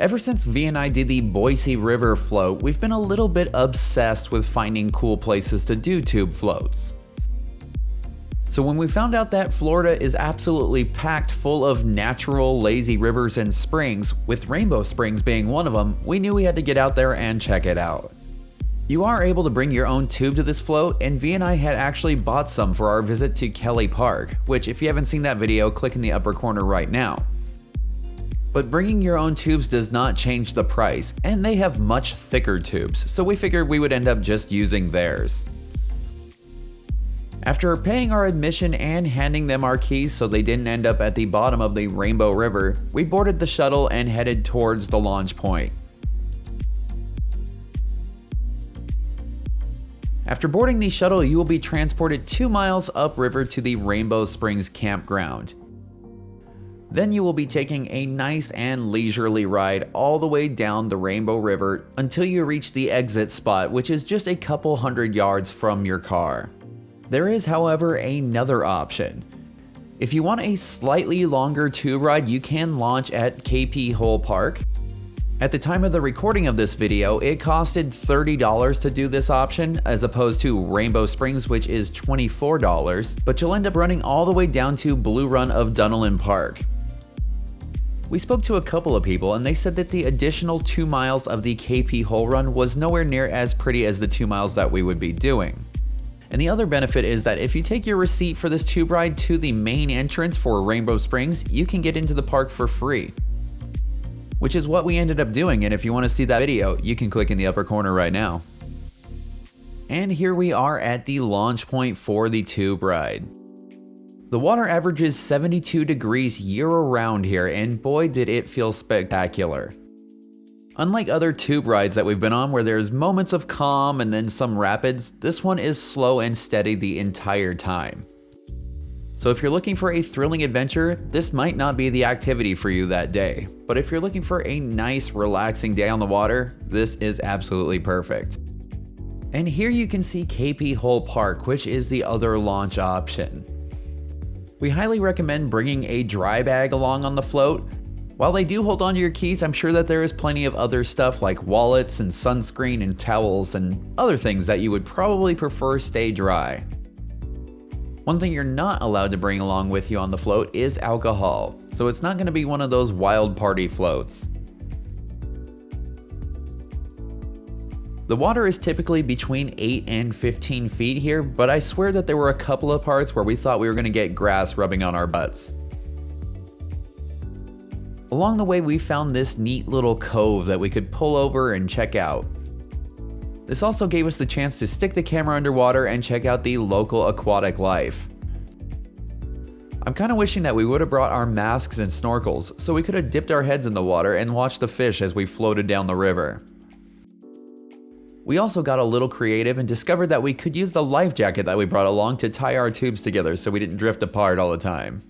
Ever since V and I did the Boise River float, we've been a little bit obsessed with finding cool places to do tube floats. So when we found out that Florida is absolutely packed full of natural lazy rivers and springs, with Rainbow Springs being one of them, we knew we had to get out there and check it out. You are able to bring your own tube to this float, and V and I had actually bought some for our visit to Kelly Park, which if you haven't seen that video, click in the upper corner right now. But bringing your own tubes does not change the price, and they have much thicker tubes, so we figured we would end up just using theirs. After paying our admission and handing them our keys so they didn't end up at the bottom of the Rainbow River, we boarded the shuttle and headed towards the launch point. After boarding the shuttle, you will be transported 2 miles upriver to the Rainbow Springs campground. Then you will be taking a nice and leisurely ride all the way down the Rainbow River until you reach the exit spot, which is just a couple hundred yards from your car. There is, however, another option. If you want a slightly longer tube ride, you can launch at 𝐀𝐃_HOLE_PARK. At the time of the recording of this video, it costed $30 to do this option, as opposed to Rainbow Springs, which is $24, but you'll end up running all the way down to Blue Run of Dunalin Park. We spoke to a couple of people and they said that the additional 2 miles of the 𝐾P run was nowhere near as pretty as the 2 miles that we would be doing. And the other benefit is that if you take your receipt for this tube ride to the main entrance for Rainbow Springs, you can get into the park for free. Which is what we ended up doing, and if you want to see that video, you can click in the upper corner right now. And here we are at the launch point for the tube ride. The water averages 72 degrees year-round here, and boy did it feel spectacular. Unlike other tube rides that we've been on where there's moments of calm and then some rapids, this one is slow and steady the entire time. So if you're looking for a thrilling adventure, this might not be the activity for you that day. But if you're looking for a nice, relaxing day on the water, this is absolutely perfect. And here you can see 𝐾P_HOLE_PARK, which is the other launch option. We highly recommend bringing a dry bag along on the float. While they do hold on to your keys, I'm sure that there is plenty of other stuff like wallets and sunscreen and towels and other things that you would probably prefer stay dry. One thing you're not allowed to bring along with you on the float is alcohol, so it's not going to be one of those wild party floats. The water is typically between 8 and 15 feet here, but I swear that there were a couple of parts where we thought we were going to get grass rubbing on our butts. Along the way, we found this neat little cove that we could pull over and check out. This also gave us the chance to stick the camera underwater and check out the local aquatic life. I'm kind of wishing that we would have brought our masks and snorkels so we could have dipped our heads in the water and watched the fish as we floated down the river. We also got a little creative and discovered that we could use the life jacket that we brought along to tie our tubes together so we didn't drift apart all the time.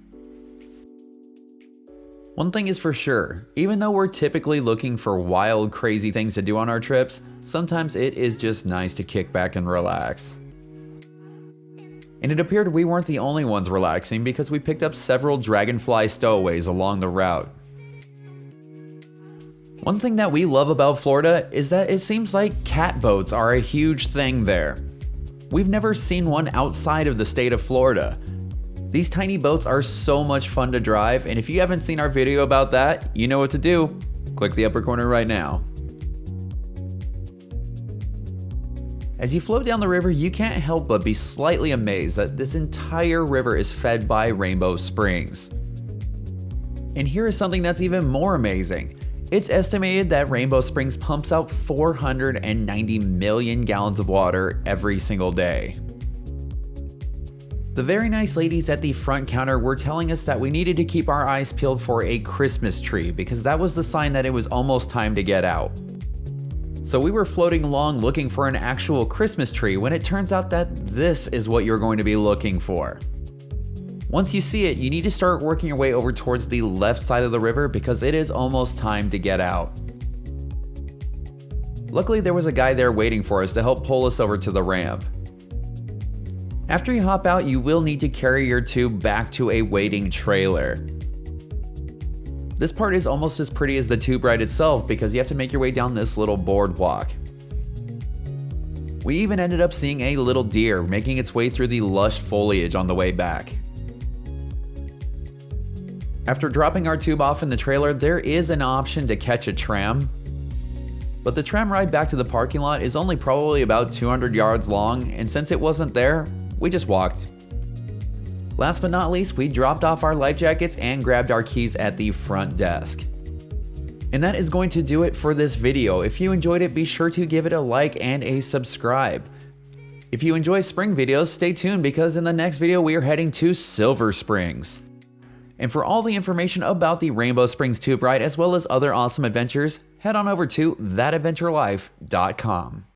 One thing is for sure, even though we're typically looking for wild, crazy things to do on our trips, sometimes it is just nice to kick back and relax. And it appeared we weren't the only ones relaxing because we picked up several dragonfly stowaways along the route. One thing that we love about Florida is that it seems like cat boats are a huge thing there. We've never seen one outside of the state of Florida. These tiny boats are so much fun to drive, and if you haven't seen our video about that, you know what to do. Click the upper corner right now. As you float down the river, you can't help but be slightly amazed that this entire river is fed by Rainbow Springs. And here is something that's even more amazing. It's estimated that Rainbow Springs pumps out 490 million gallons of water every single day. The very nice ladies at the front counter were telling us that we needed to keep our eyes peeled for a Christmas tree because that was the sign that it was almost time to get out. So we were floating along looking for an actual Christmas tree when it turns out that this is what you're going to be looking for. Once you see it, you need to start working your way over towards the left side of the river because it is almost time to get out. Luckily, there was a guy there waiting for us to help pull us over to the ramp. After you hop out, you will need to carry your tube back to a waiting trailer. This part is almost as pretty as the tube ride itself because you have to make your way down this little boardwalk. We even ended up seeing a little deer making its way through the lush foliage on the way back. After dropping our tube off in the trailer, there is an option to catch a tram, but the tram ride back to the parking lot is only probably about 200 yards long, and since it wasn't there, we just walked. Last but not least, we dropped off our life jackets and grabbed our keys at the front desk. And that is going to do it for this video. If you enjoyed it, be sure to give it a like and a subscribe. If you enjoy spring videos, stay tuned because in the next video we are heading to Silver Springs. And for all the information about the Rainbow Springs Tube Ride as well as other awesome adventures, head on over to thatadventurelife.com.